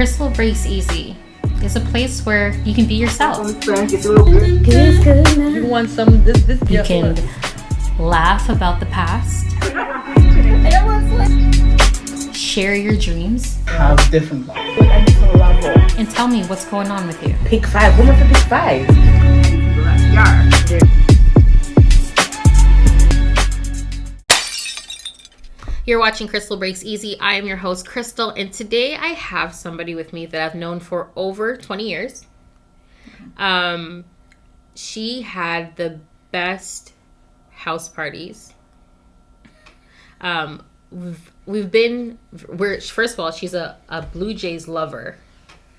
Krystle Breaks Easy is a place where you can be yourself. You want some of this? You can laugh about the past. Share your dreams. Have different lives. And tell me what's going on with you. Pick 5. Woman for pick 5. You're watching Krystle Breaks Easy. I am your host, Krystle, and today I have somebody with me that I've known for over 20 years. She had the best house parties. First of all, she's a Blue Jays lover.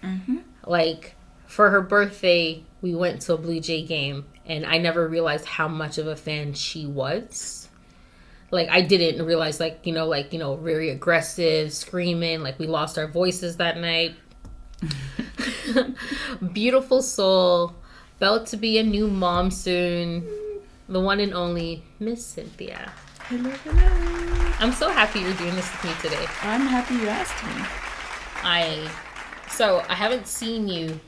Mm-hmm. Like, for her birthday, we went to a Blue Jay game, and I never realized how much of a fan she was. Like, I didn't realize, very aggressive, screaming. Like, we lost our voices that night. Beautiful soul. About to be a new mom soon. The one and only Miss Cynthia. Hello, hello. I'm so happy you're doing this with me today. I'm happy you asked me. So, I haven't seen you.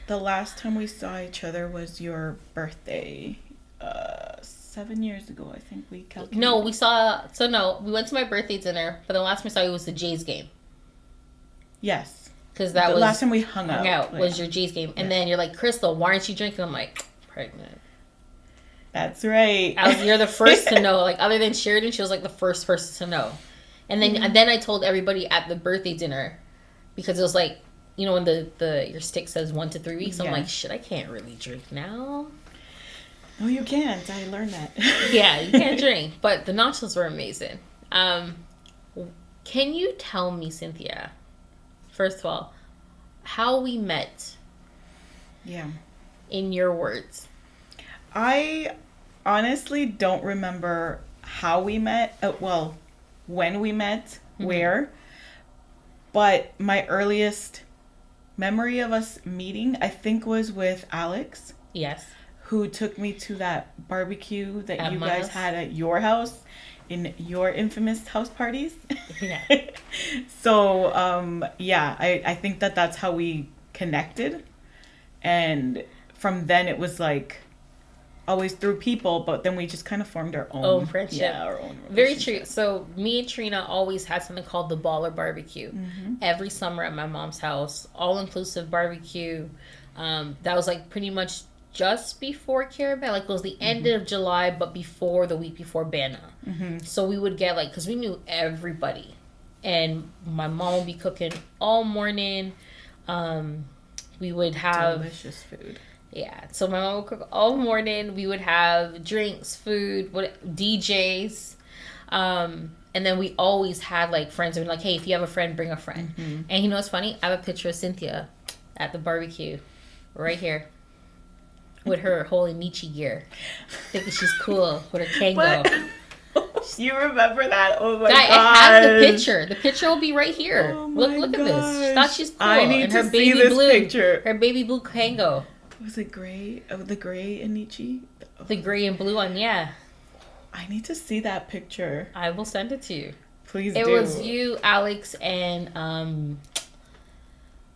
The last time we saw each other was your birthday. 7 years ago, I think we calculated. No, we went to my birthday dinner, but the last time we saw you was the Jays game. Yes. Because that was the last time we hung out. Was your Jays game. And then you're like, Krystle, why aren't you drinking? I'm like, pregnant. That's right. You're the first to know. Like, other than Sheridan, she was like the first person to know. And then I told everybody at the birthday dinner, because it was like, when your stick says 1 to 3 weeks, I'm like, shit, I can't really drink now. No, you can't. I learned that. Yeah, you can't drink. But the nachos were amazing. Can you tell me, Cynthia, first of all, how we met? Yeah. In your words. I honestly don't remember how we met. When we met, where. But my earliest memory of us meeting, I think, was with Alex. Yes. Who took me to that barbecue that at you guys house? had at your house in your infamous house parties. Yeah. So, I think that's how we connected. And from then it was like always through people, but then we just kind of formed our own friendship. Yeah, our own relationship. Very true. So me and Trina always had something called the Baller Barbecue. Mm-hmm. Every summer at my mom's house, all-inclusive barbecue. That was like pretty much just before Carabao, like it was the end of July, but before the week before Bana. Mm-hmm. So we would get because we knew everybody, and my mom would be cooking all morning. We would have delicious food. Yeah, so my mom would cook all morning. We would have drinks, food, DJs, and then we always had friends who were like, "Hey, if you have a friend, bring a friend." Mm-hmm. And you know what's funny? I have a picture of Cynthia at the barbecue, right here. With her whole Anichi gear. Thinking she's cool with her Kango. You remember that? Oh my god. I have the picture. The picture will be right here. Oh look at this. She thought she's cool. I need and to her see baby this blue picture. Her baby blue Kango. Was it gray? Oh, the gray Anichi? Oh. The gray and blue one, yeah. I need to see that picture. I will send it to you. Please do. It was you, Alex, and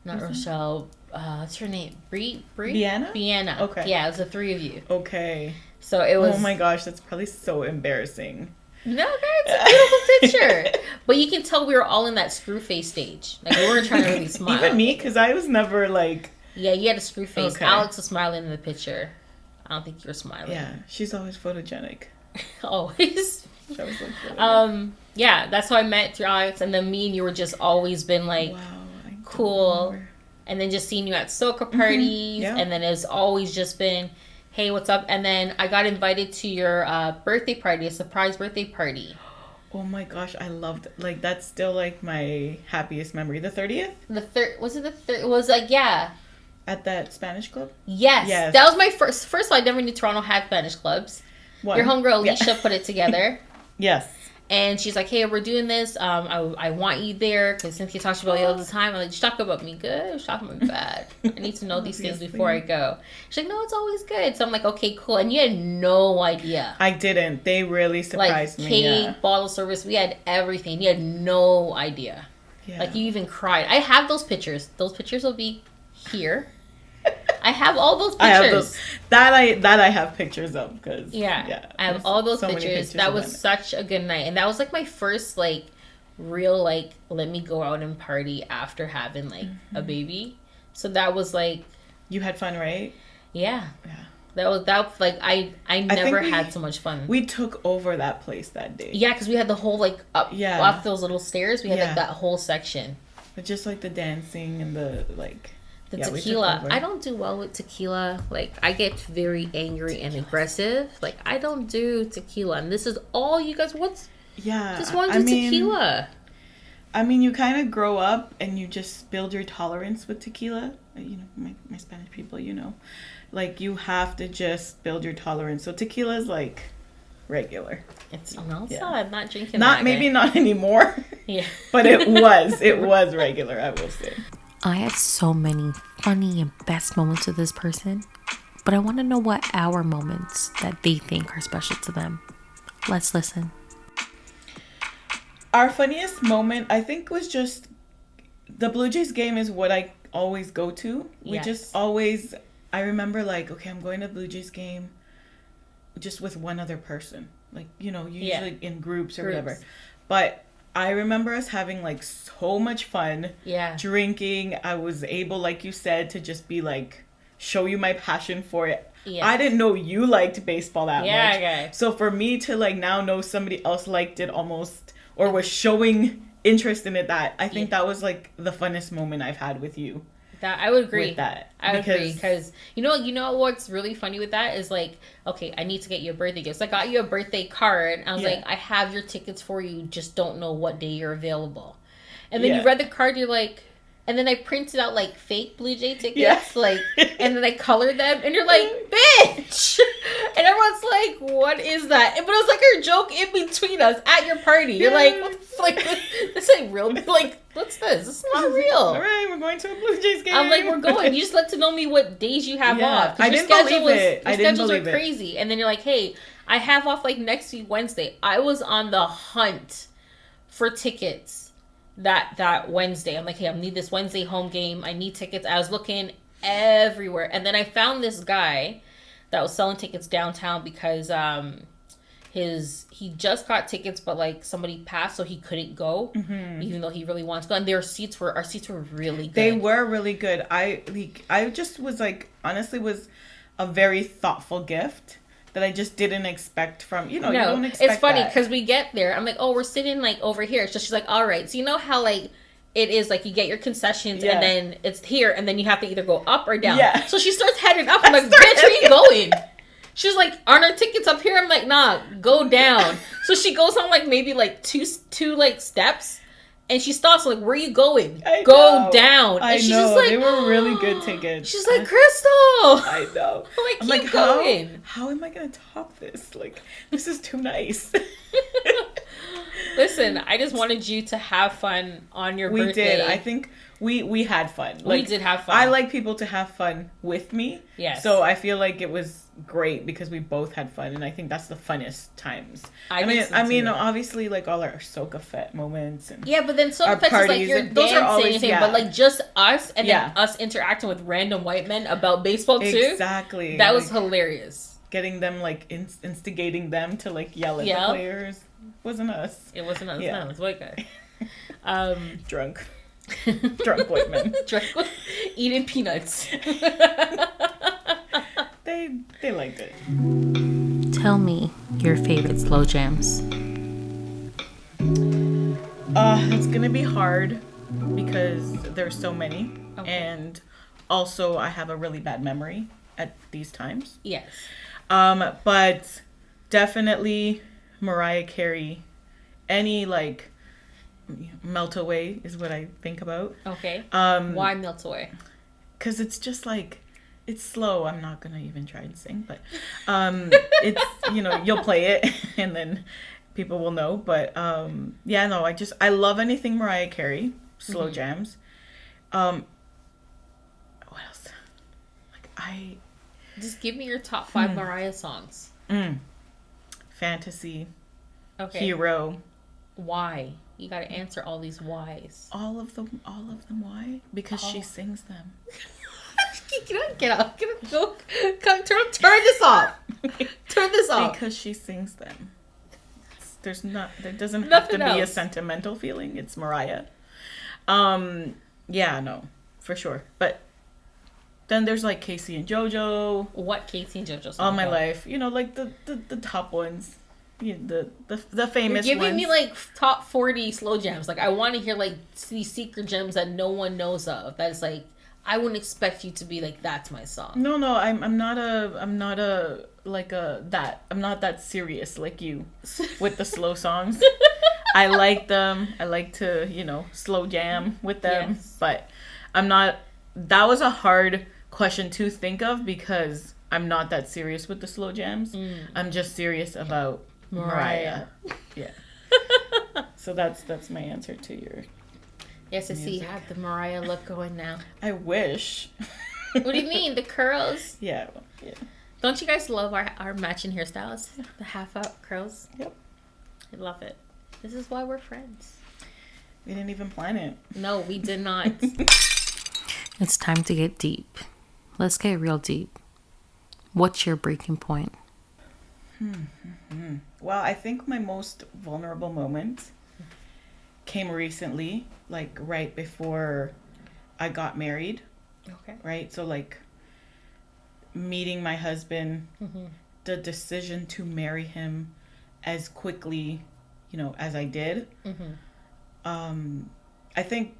not Rochelle. What's her name? Bianna? Bianna. Okay. Yeah, it was the three of you. Okay. So it was. Oh my gosh, that's probably so embarrassing. No, it's a beautiful picture. But you can tell we were all in that screw face stage. Like, we weren't trying to really smile. Even me, because I was never Yeah, you had a screw face. Okay. Alex was smiling in the picture. I don't think you were smiling. Yeah, she's always photogenic. Always. She always looks photogenic. Yeah, that's how I met through Alex, and then me and you were just always been cool. Remember. And then just seeing you at soca parties, and then it's always just been, hey, what's up? And then I got invited to your birthday party, a surprise birthday party. Oh my gosh, I loved that's still my happiest memory. The 30th? Was it the third? It was yeah. At that Spanish club? Yes. That was my first of all, I never knew Toronto had Spanish clubs. What? Your homegirl Alicia put it together. Yes. And she's like, hey, we're doing this. I want you there because Cynthia talks about you all the time. I'm like, you talk about me good? You talking about me bad? I need to know these things before I go. She's like, no, it's always good. So I'm like, okay, cool. And you had no idea. I didn't. They really surprised me. Cake, bottle service. We had everything. You had no idea. Yeah. Like you even cried. I have those pictures. Those pictures will be here. I have all those pictures. I have those. That I have pictures of because I have all those so many pictures. That of was such a good night, and that was like my first like real like let me go out and party after having like a baby. So that was like you had fun, right? Yeah. That was like I never had so much fun. We took over that place that day. Yeah, because we had the whole like up those little stairs. We had like that whole section. But just like the dancing and the like. The tequila. I don't do well with tequila. Like, I get very angry and aggressive. Like, I don't do tequila. And this is all you guys... Just want to do tequila. I mean, you kind of grow up and you just build your tolerance with tequila. You know, my Spanish people, you know. Like, you have to just build your tolerance. So, tequila is, like, regular. I'm not drinking Maybe not anymore. Yeah. But it was regular, I will say. I have so many funny and best moments with this person, but I want to know what our moments that they think are special to them. Let's listen. Our funniest moment, I think, was just the Blue Jays game is what I always go to. We just always, I remember like, okay, I'm going to Blue Jays game just with one other person. Like, you know, usually in groups or whatever. But I remember us having like so much fun. Yeah. Drinking. I was able, like you said, to just be like, show you my passion for it. Yeah. I didn't know you liked baseball that much. Okay. So for me to like now know somebody else liked it almost or was showing interest in it, that I think that was like the funnest moment I've had with you. That I would agree. With that. I would agree because you know what's really funny with that is like, okay, I need to get you a birthday gift. So I got you a birthday card. I was like, I have your tickets for you. Just don't know what day you're available. And then you read the card. You're like, and then I printed out like fake Blue Jay tickets, like, and then I colored them. And you're like, bitch. And everyone's like, what is that? But it was like a joke in between us at your party. You're like, what the fuck? This ain't real. Like, what's this? This is not real. All right, we're going to a Blue Jays game. I'm like, we're going. You just let to know me what days you have off. I didn't believe it. Your schedules are crazy. And then you're like, hey, I have off like next week Wednesday. I was on the hunt for tickets that Wednesday. I'm like, hey, I need this Wednesday home game. I need tickets. I was looking everywhere. And then I found this guy that was selling tickets downtown because he just got tickets, but like somebody passed, so he couldn't go, even though he really wants to go. And our seats were really good. They were really good. I just was like, honestly, was a very thoughtful gift that I just didn't expect from, you don't expect. It's funny because we get there. I'm like, oh, we're sitting like over here. So she's like, all right. So you know how like it is like you get your concessions and then it's here and then you have to either go up or down. Yeah. So she starts heading up. I'm like, bitch, where you going? She's like, aren't our tickets up here? I'm like, nah, go down. So she goes on like maybe like two like steps. And she stops, like, where are you going? Go down. And she's just like, they were really good tickets. She's like, Krystle. I know. I'm like, keep going. How am I going to top this? Like, this is too nice. Listen, I just wanted you to have fun on your birthday. We did. I think we had fun. We did have fun. I like people to have fun with me. Yes. So I feel like it was great because we both had fun, and I think that's the funnest times. I mean, obviously, like all our Soca Fete moments and but then Soca Fete is like you're dancing, but like just us and then us interacting with random white men about baseball too. Exactly. That was hilarious. Getting them like instigating them to like yell at the players. Wasn't us. It wasn't us. No, it was white guy. Drunk white men. Drunk, eating peanuts. They liked it. Tell me your favorite slow jams. It's gonna be hard because there's so many, and also I have a really bad memory at these times. Yes. But definitely Mariah Carey. Any like Melt Away is what I think about. Okay. Why Melt Away? Because it's just like, it's slow. I'm not gonna even try and sing, but it's, you'll play it and then people will know. But I love anything Mariah Carey, slow jams. What else? Like just give me your top 5 Mariah songs. Fantasy. Okay. Hero. Why? You gotta answer all these whys. All of them. Why? Because she sings them. Get up. Go. Come. Turn this off. Turn this off. Because she sings them. There doesn't have Nothing to be a else. sentimental feeling. It's Mariah. Yeah, no, for sure. But then there's like Casey and JoJo. What Casey and JoJo song? All My Life. You know, like the top ones. Yeah, the famous You're giving ones. me like top 40 slow jams. Like I want to hear like these secret gems that no one knows of. That's like I wouldn't expect you to be like that's my song. No, I'm not that serious like you with the slow songs. I like them. I like to, slow jam with them. Yes. But I'm not. That was a hard question to think of because I'm not that serious with the slow jams. I'm just serious about Mariah. Yeah. So that's my answer to your. Yes, I see you have the Mariah look going now. I wish. What do you mean? The curls? Yeah. Don't you guys love our matching hairstyles? The half up curls? Yep. I love it. This is why we're friends. We didn't even plan it. No, we did not. It's time to get deep. Let's get real deep. What's your breaking point? Well, I think my most vulnerable moment came recently, like right before I got married. Okay. Right? So like meeting my husband, the decision to marry him as quickly, as I did. I think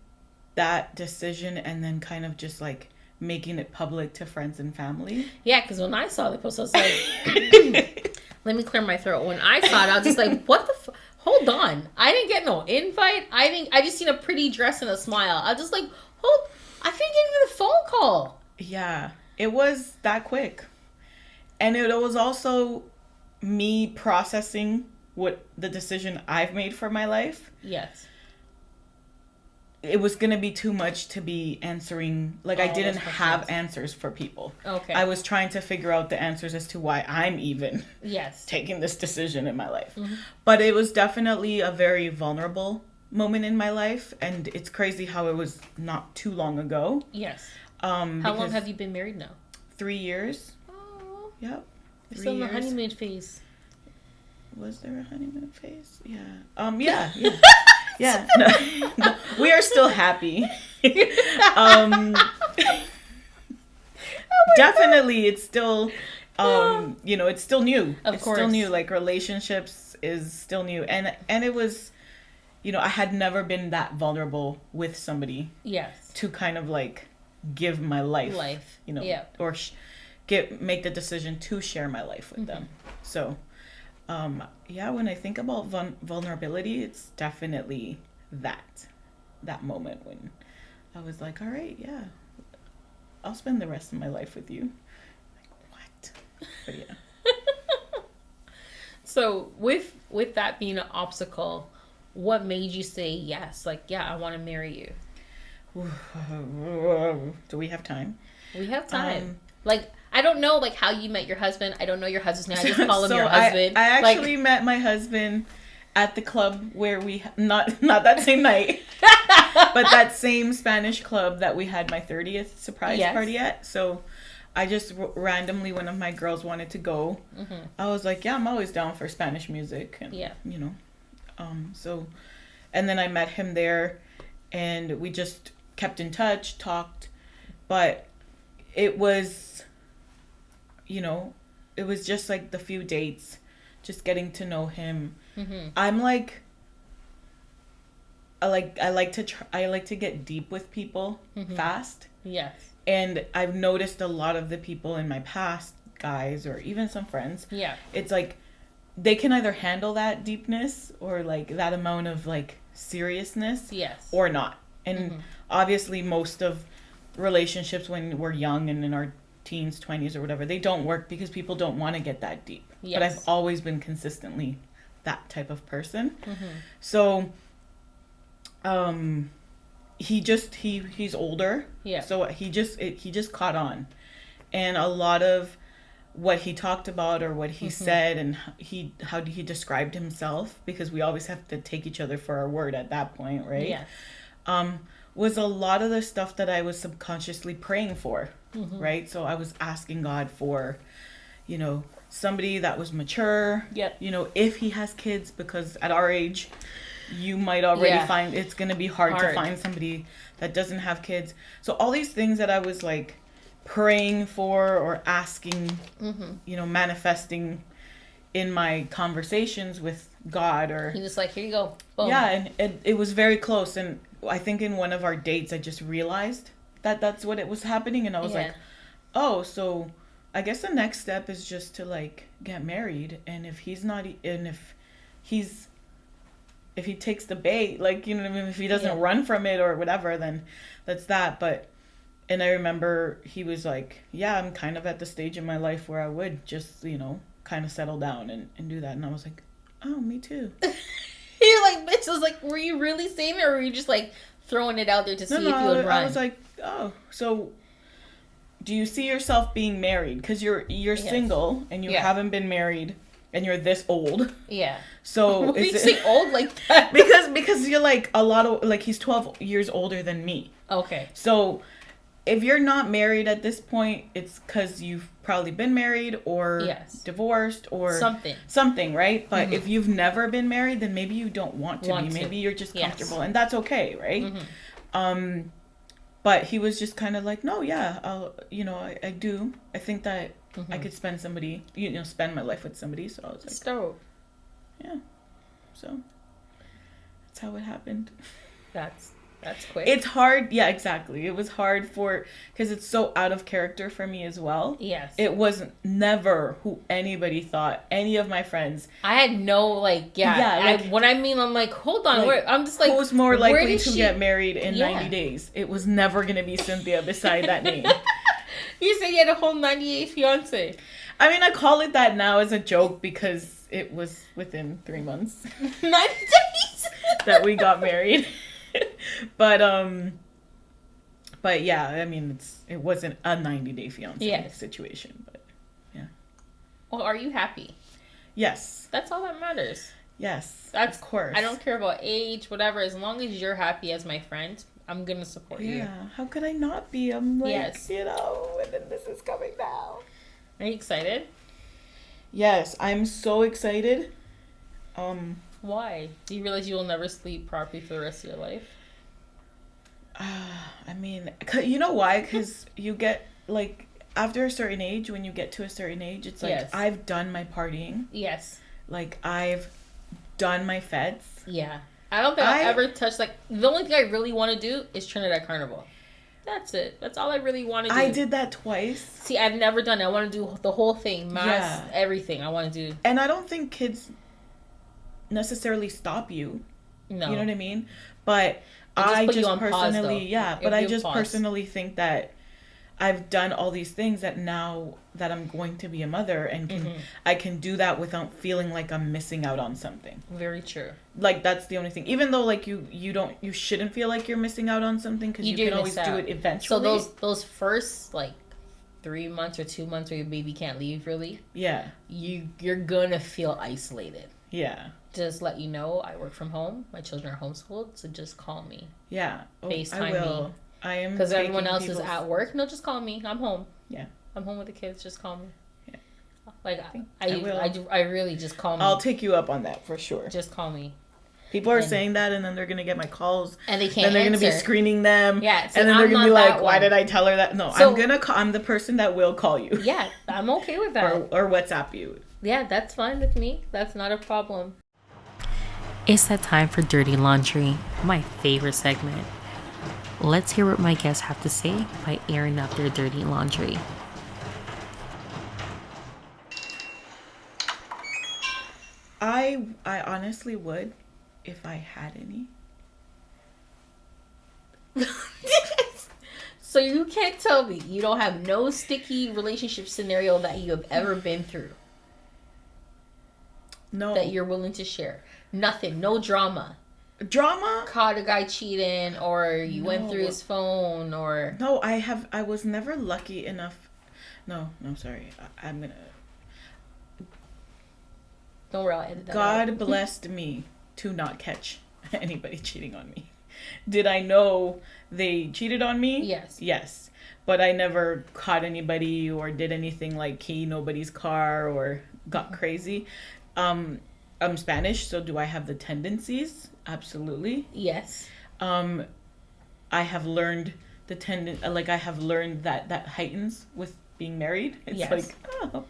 that decision and then kind of just like making it public to friends and family. Yeah, because when I saw the post, I was like, let me clear my throat. When I saw it, I was just like, what the hold on. I didn't get no invite. I just seen a pretty dress and a smile. I was just like, I think even a phone call. Yeah, it was that quick. And it was also me processing what the decision I've made for my life. Yes. It was going to be too much to be answering. Like, I didn't those have questions. answers for people. Okay. I was trying to figure out the answers as to why I'm even Yes. taking this decision in my life. But it was definitely a very vulnerable moment in my life. And it's crazy how it was not too long ago. Yes. How long have you been married now? 3 years. Oh. Yep. You're 3 still in the years. honeymoon phase. Was there a honeymoon phase? Yeah. Yeah. Yeah. No, we are still happy. Definitely, it's still, it's still new. It's course. still new. Like relationships is still new, and it was, I had never been that vulnerable with somebody. Yes. To kind of like give my life. Yeah. Or make the decision to share my life with them. So. When I think about vulnerability, it's definitely that moment when I was like, all right, yeah, I'll spend the rest of my life with you. Like, what? But yeah. So with that being an obstacle, what made you say yes? Like, yeah, I want to marry you. Do we have time? We have time. I don't know, how you met your husband. I don't know your husband's name. I just call him your husband. I actually met my husband at the club where we, not that same night, but that same Spanish club that we had my 30th surprise party at. So I just randomly, one of my girls wanted to go. I was like, yeah, I'm always down for Spanish music. And, and then I met him there and we just kept in touch, talked, but it was... it was just like the few dates, just getting to know him. I'm like, I like to get deep with people fast. Yes. And I've noticed a lot of the people in my past, guys or even some friends. Yeah. It's like they can either handle that deepness or like that amount of like seriousness. Yes. Or not. And obviously most of relationships when we're young and in our teens, 20s or whatever, they don't work because people don't want to get that deep. Yes. But I've always been consistently that type of person. So he's older. Yeah. So he just caught on. And a lot of what he talked about or what he said and how he described himself, because we always have to take each other for our word at that point, right? Yeah. Was a lot of the stuff that I was subconsciously praying for, right? So I was asking God for, you know, somebody that was mature, Yep. you know, if he has kids, because at our age, you might already find it's going to be hard to find somebody that doesn't have kids. So all these things that I was like praying for or asking, you know, manifesting in my conversations with God, or He was like, here you go. Boom. yeah, and it was very close. And I think in one of our dates I just realized that that's what it was happening, and I was like, oh, so I guess the next step is just to like get married, and if he's not, and if he takes the bait, like, you know what I mean, if he doesn't run from it or whatever, then that's that. But and I remember he was like, yeah, I'm kind of at the stage in my life where I would just, you know, kind of settle down and do that. And I was like, oh, me too. You're like, bitch. I was like, were you really saying it, or were you just like throwing it out there to see if you would run? I was like, oh, so do you see yourself being married? Because you're single and you haven't been married and you're this old. Yeah. So Why is you say old like that? because you're like a lot of, like, he's 12 years older than me. Okay. So if you're not married at this point, it's because you've probably been married or divorced or something, right? But if you've never been married, then maybe you don't want to be. Maybe you're just comfortable, and that's okay, right? But he was just kind of like, no, yeah, I do. I think that I could spend my life with somebody. So I was like, stove. Yeah. So that's how it happened. That's quick. It's hard. Yeah, exactly. It was hard because it's so out of character for me as well. Yes. It wasn't never who anybody thought, any of my friends. I had no, like, I'm like, hold on. Like, I'm just like, who's more likely to get married in 90 days? It was never going to be Cynthia beside that name. You said you had a whole 98 fiance. I mean, I call it that now as a joke because it was within 3 months. 90 days? That we got married. But yeah, I mean, it wasn't a 90-day fiance situation, but yeah. Well, are you happy? Yes. That's all that matters. Yes. That's of course. I don't care about age, whatever. As long as you're happy as my friend, I'm gonna support you. Yeah. How could I not be? I'm like, you know, and then this is coming down. Are you excited? Yes, I'm so excited. Why? Do you realize you will never sleep properly for the rest of your life? I mean, you know why? Because you get, like, after a certain age, when you get to a certain age, it's like, I've done my partying. Yes. Like, I've done my feds. Yeah. I don't think I've ever touched, like, the only thing I really want to do is Trinidad Carnival. That's it. That's all I really want to do. I did that twice. See, I've never done it. I want to do the whole thing. Mass, everything I want to do. And I don't think kids necessarily stop you. No. You know what I mean? But I just personally, I just personally think that I've done all these things that now that I'm going to be a mother and I can do that without feeling like I'm missing out on something. Very true. Like, that's the only thing. Even though, like, you shouldn't feel like you're missing out on something because you can always do it eventually. So those first, like, 3 months or 2 months where your baby can't leave, really, you're gonna feel isolated. Yeah. Just let you know, I work from home. My children are homeschooled, so just call me. Yeah. FaceTime I will. me. I am. Because everyone else is at work. No, just call me. I'm home. Yeah. I'm home with the kids. Just call me. Yeah. Like, I really just call me. I'll take you up on that for sure. Just call me. People are saying that, and then they're gonna get my calls, and they can't. Then they're gonna be screening them. Yeah. And then they're gonna be like, "Why did I tell her that?" No, so, I'm the person that will call you. Yeah, I'm okay with that. or WhatsApp you. Yeah, that's fine with me. That's not a problem. It's that time for Dirty Laundry, my favorite segment. Let's hear what my guests have to say by airing out their dirty laundry. I honestly would, if I had any. So you can't tell me you don't have no sticky relationship scenario that you have ever been through? No. That you're willing to share? Nothing. No drama. Drama? Caught a guy cheating, or you went through his phone, or... No, I was never lucky enough. No, sorry. I'm gonna. Don't worry, I'll edit that God out. blessed me to not catch anybody cheating on me. Did I know they cheated on me? Yes. Yes. But I never caught anybody or did anything like key nobody's car or got crazy. I'm Spanish, so do I have the tendencies? Absolutely. Yes. I have learned I have learned that heightens with being married. It's Yes. like, oh,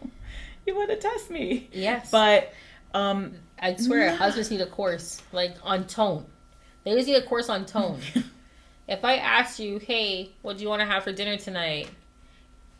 you want to test me. Yes. But I swear, husbands need a course, like, on tone. They always need a course on tone. If I asked you, hey, what do you want to have for dinner tonight?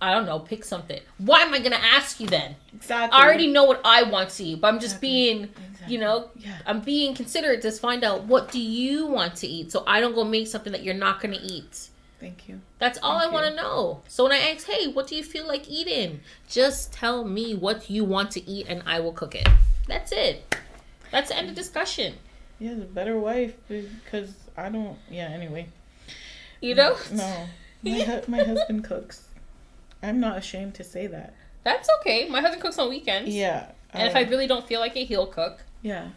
I don't know, pick something. Why am I going to ask you then? Exactly. I already know what I want to eat, but I'm just being, Yeah. I'm being considerate to find out what do you want to eat so I don't go make something that you're not going to eat. Thank you. That's all Thank I want you. to know. So when I ask, hey, what do you feel like eating? Just tell me what you want to eat and I will cook it. That's it. That's the end of discussion. Yeah, the better wife because I don't. Yeah. Anyway. You know? No. My husband cooks. I'm not ashamed to say that. That's okay. My husband cooks on weekends. Yeah. And if I really don't feel like it, he'll cook. Yeah.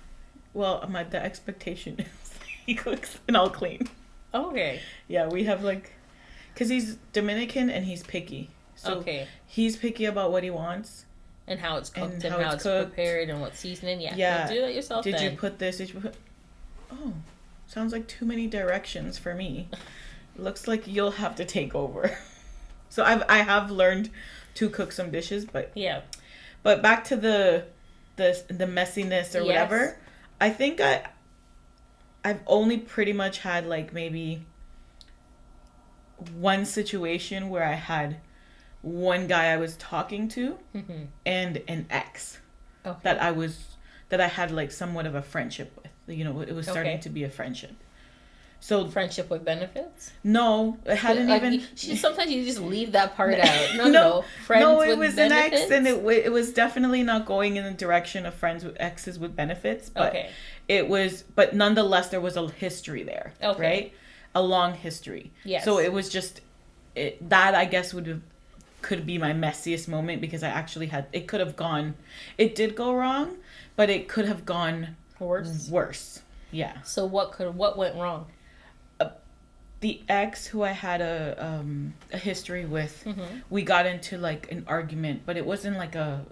Well, the expectation is he cooks and I'll clean. Okay. Yeah, we have because he's Dominican and he's picky. So Okay. he's picky about what he wants. And how it's cooked And and, how how it's it's cooked. prepared and what seasoning. Yeah. Yeah. You'll do it yourself Did then. you put this? Did you put? Oh, sounds like too many directions for me. Looks like you'll have to take over. So I have learned to cook some dishes, but Yeah. But back to the messiness or Yes. whatever. I think I've only pretty much had like maybe one situation where I had one guy I was talking to Mm-hmm. and an ex Okay. that I had like somewhat of a friendship with. You know, it was starting Okay. to be a friendship. So Friendship with benefits. no, it hadn't Like, even. sometimes you just leave that part out. No. Friends no, it with was benefits? an ex, and it was definitely not going in the direction of friends with exes with benefits. But Okay. it was, but nonetheless, there was a history there, Okay. right? A long history. Yes. So it was just that I guess could be my messiest moment because I actually it could have gone, it did go wrong, but it could have gone worse. Yeah. So what went wrong? The ex who I had a history with, Mm-hmm. we got into like an argument, but it wasn't like a,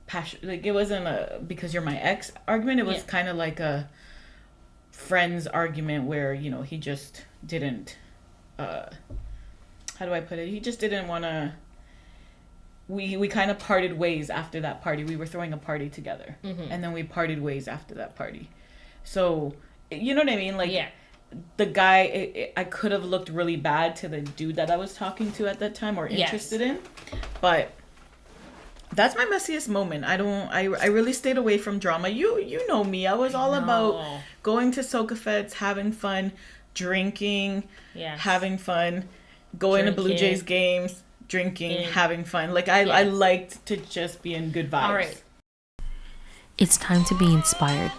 passion. Like it wasn't a because you're my ex argument. It was Yeah. kind of like a friends argument where he just didn't. How do I put it? He just didn't want to. We kind of parted ways after that party. We were throwing a party together, Mm-hmm. and then we parted ways after that party. So you know what I mean? Like Yeah. the guy, I could have looked really bad to the dude that I was talking to at that time or Yes. interested in, but that's my messiest moment. I really stayed away from drama. You know me. I was all about going to soca fets, having fun, drinking, Yeah. having fun, going to Blue Drinking. Jays games, drinking, Yeah. having fun. Like I Yes. liked to just be in good vibes. All right. It's time to be inspired.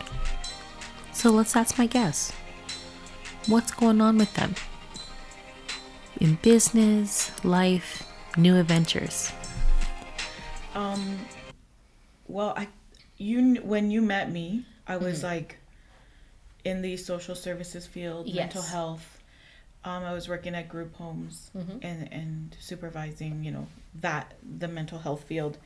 So let's ask my guests. What's going on with them? In business, life, new adventures. Well, when you met me, I was like in the social services field, Yes. mental health. I was working at group homes and supervising, the mental health field.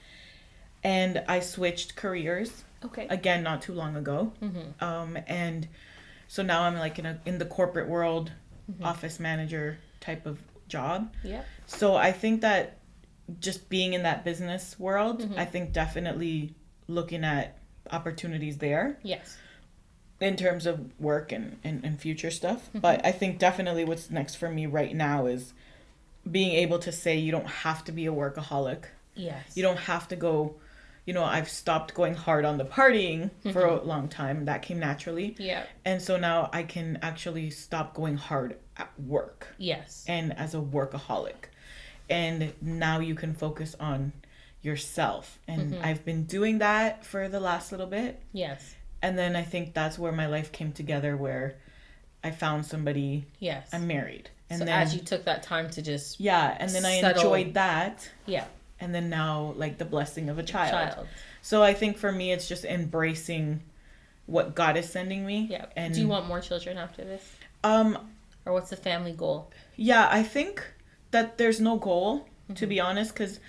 And I switched careers Okay. again not too long ago. And so now I'm like in the corporate world, office manager type of job. Yeah. So I think that just being in that business world, I think definitely looking at opportunities there Yes. in terms of work and future stuff. But I think definitely what's next for me right now is being able to say you don't have to be a workaholic. Yes. You don't have to go, I've stopped going hard on the partying for a long time. That came naturally. Yeah. And so now I can actually stop going hard at work Yes. and as a workaholic. And now you can focus on yourself. And I've been doing that for the last little bit. Yes. And then I think that's where my life came together, where I found somebody. Yes. I'm married. And so then as you took that time to just and then I settle. enjoyed that. Yeah. And then now, like, the blessing of a child. So I think for me, it's just embracing what God is sending me. Yeah. And do you want more children after this? Or what's the family goal? Yeah, I think that there's no goal, to be honest, because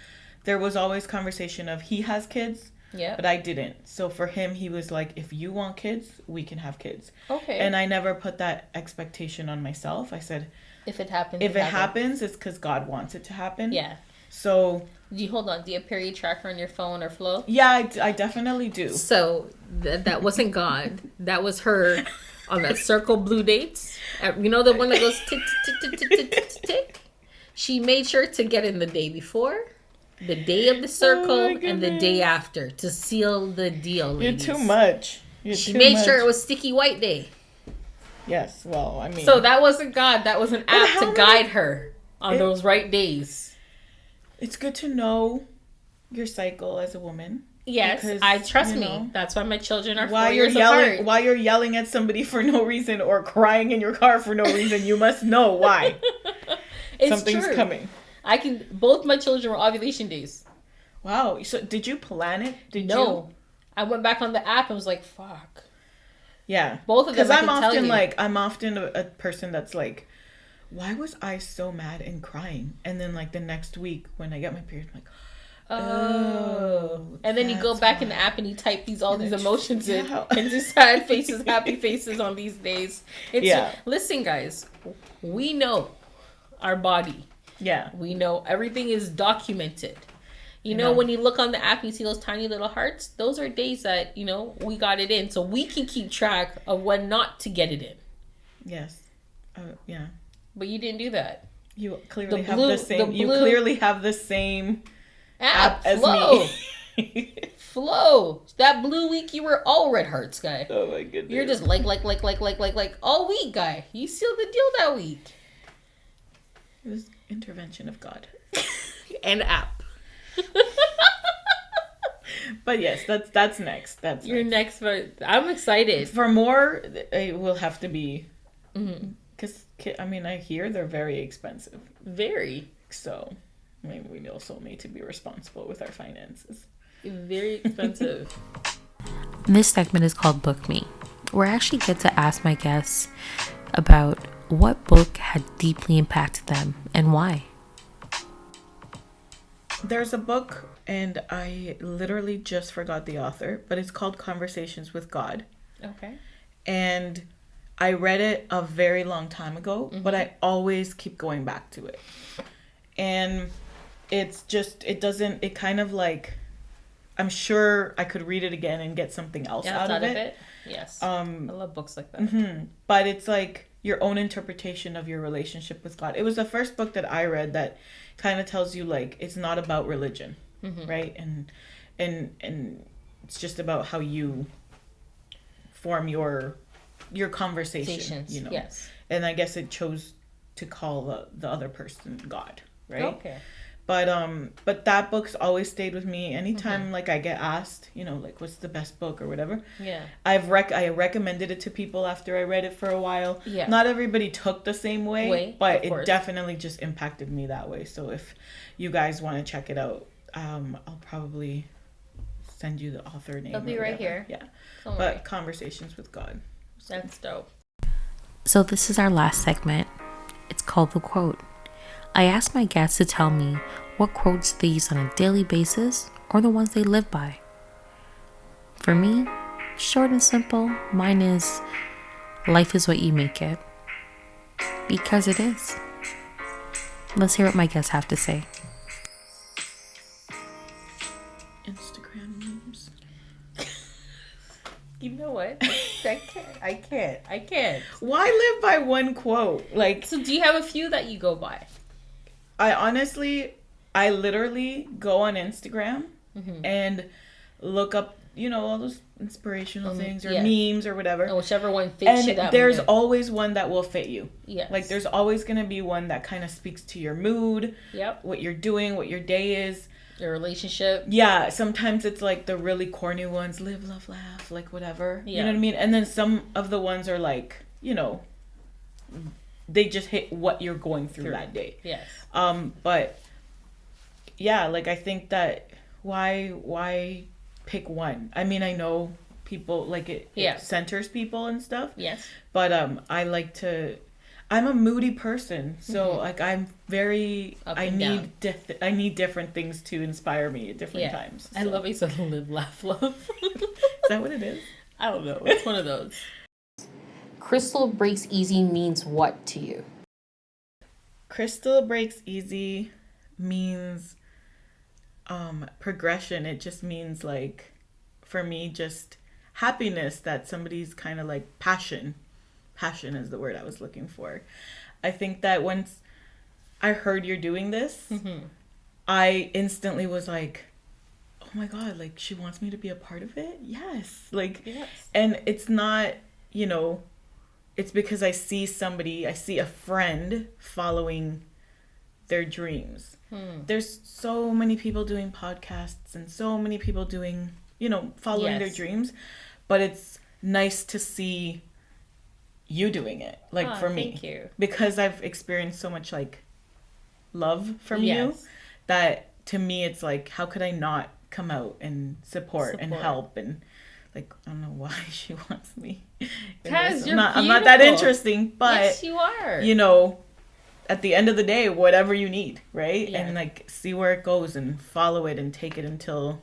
there was always conversation of he has kids, but I didn't. So for him, he was like, if you want kids, we can have kids. Okay. And I never put that expectation on myself. I said, if it happens, if it happens, it's because God wants it to happen. Yeah. So do you hold on? Do you have period tracker on your phone or Flow? Yeah, I definitely do. So that wasn't God. That was her on that circle blue dates. You know the one that goes tick tick tick tick tick tick tick. She made sure to get in the day before, the day of the circle, and the day after to seal the deal. Ladies. You're too much. She made sure it was sticky white day. Yes, well, I mean. So that wasn't God. That was an app to guide her on those right days. It's good to know your cycle as a woman. Yes, because, I trust me. That's why my children are 4 while years you're yelling, apart. While you're yelling at somebody for no reason or crying in your car for no reason, you must know why. Something's true. coming. Both my children were ovulation days. Wow. So did you plan it? No. I went back on the app and was like, fuck. Yeah. Both of them. Because I'm often a person that's like, why was I so mad and crying? And then like the next week when I get my period, I'm like, oh. And then you go back in the app and you type all these emotions in and do sad faces, happy faces on these days. Listen, guys, we know our body. Yeah. We know everything is documented. You know, when you look on the app, you see those tiny little hearts. Those are days that, we got it in. So we can keep track of when not to get it in. Yes. Yeah. But you didn't do that. You clearly have the same. You clearly have the same app as Flow. me. Flow. That blue week, you were all red hearts, guy. Oh my goodness. You're just like all week, guy. You sealed the deal that week. It was intervention of God. And app. But yes, that's next. That's your next. I'm excited. For more, it will have to be. Because, I hear they're very expensive. Very. So, maybe we also need to be responsible with our finances. Very expensive. This segment is called Book Me, where I actually get to ask my guests about what book had deeply impacted them and why. There's a book, and I literally just forgot the author, but it's called Conversations with God. Okay. And I read it a very long time ago, but I always keep going back to it. And it kind of like, I'm sure I could read it again and get something else out of it. Yes. I love books like that. But it's like your own interpretation of your relationship with God. It was the first book that I read that kind of tells you like, it's not about religion, right? And it's just about how you form your conversation, Yes. And I guess it chose to call the other person God, right? Okay. But that book's always stayed with me. Anytime like I get asked, like what's the best book or whatever. Yeah. I recommended it to people after I read it for a while. Yeah. Not everybody took the same way, but it definitely just impacted me that way. So if you guys want to check it out, I'll probably send you the author name. It'll be right here. Yeah. Don't But worry. Conversations with God. That's dope. So this is our last segment. It's called The Quote. I ask my guests to tell me what quotes they use on a daily basis or the ones they live by. For me, short and simple, mine is, life is what you make it. Because it is. Let's hear what my guests have to say. Instagram memes. You know what? I can't. Why live by one quote? Like, So do you have a few that you go by? I literally go on Instagram and look up, all those inspirational things or memes or whatever. And whichever one fits you And that there's way. always one that will fit you. Yes. Like, there's always going to be one that kind of speaks to your mood, Yep. what you're doing, what your day is. Your relationship. Yeah, sometimes it's like the really corny ones, live, love, laugh, like whatever. Yeah. You know what I mean? And then some of the ones are like, they just hit what you're going through that day. Yes. But yeah, like I think that why pick one? I mean, I know people like it centers people and stuff. Yes. But I'm a moody person, so like I'm very I need different things to inspire me at different times. So. I love it. So live, laugh, love. Is that what it is? I don't know. It's one of those. Krystle breaks easy means what to you? Krystle breaks easy means progression. It just means like for me just happiness, that somebody's kind of like passion is the word I was looking for. I think that once I heard you're doing this, I instantly was like, oh my God, like she wants me to be a part of it. Yes. Like, and it's not, you know, it's because I see a friend following their dreams. There's so many people doing podcasts and so many people doing, you know, following their dreams, but it's nice to see you doing it, like for me. Thank you. Because I've experienced so much like love from you that to me it's like, how could I not come out and support. And help and like, I don't know why she wants me. Because I'm not that interesting, but yes, you are. You know, at the end of the day, whatever you need, right? Yeah. And like see where it goes and follow it and take it until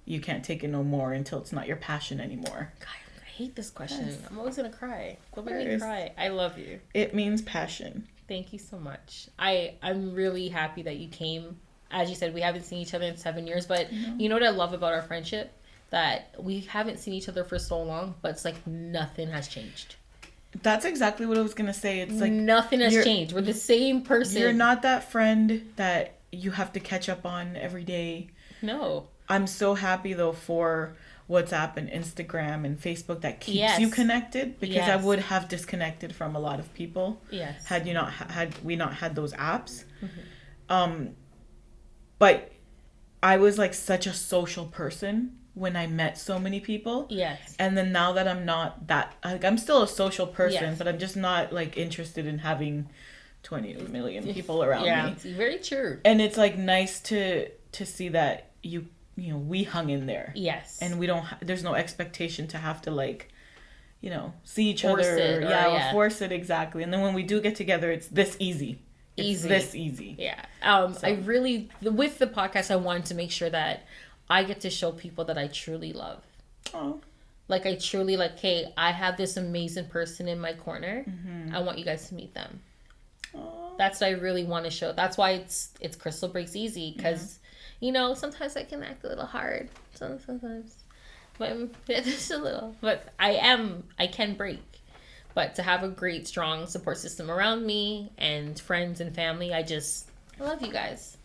you can't take it no more, until it's not your passion anymore. God, I hate this question. Yes. I'm always gonna cry. Don't make me cry. I love you. It means passion. Thank you so much. I'm really happy that you came. As you said, we haven't seen each other in 7 years, but you know what I love about our friendship? That we haven't seen each other for so long, but it's like nothing has changed. That's exactly what I was gonna say. It's like nothing has changed. We're the same person. You're not that friend that you have to catch up on every day. No. I'm so happy though for WhatsApp and Instagram and Facebook that keeps you connected, because I would have disconnected from a lot of people had we not had those apps. But I was like such a social person when I met so many people. Yes. And then now that I'm not that, like, I'm still a social person, but I'm just not like interested in having 20 million people around me. Yeah, very true. And it's like nice to see that you know, we hung in there. Yes. And we don't, there's no expectation to have to like, you know, see each other. Or force it, exactly. And then when we do get together, it's this easy. It's this easy. Yeah. I really, with the podcast, I wanted to make sure that I get to show people that I truly love. Oh. Like, I truly, like, hey, I have this amazing person in my corner. I want you guys to meet them. Oh. That's what I really want to show. That's why it's Krystle Breaks Easy, because, you know, sometimes I can act a little hard. Sometimes. But just a little. But I can break. But to have a great, strong support system around me and friends and family, I love you guys.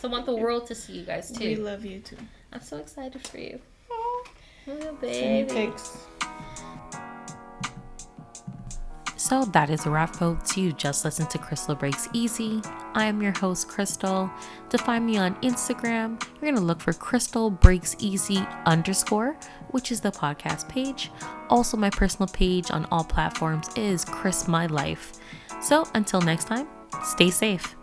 So I want the world to see you guys too. We love you too. I'm so excited for you. Oh, baby. So that is a wrap, folks. You just listened to Krystle Breaks Easy. I am your host, Krystle. To find me on Instagram, you're going to look for Krystle Breaks Easy _, which is the podcast page. Also, my personal page on all platforms is Chris My Life. So until next time, stay safe.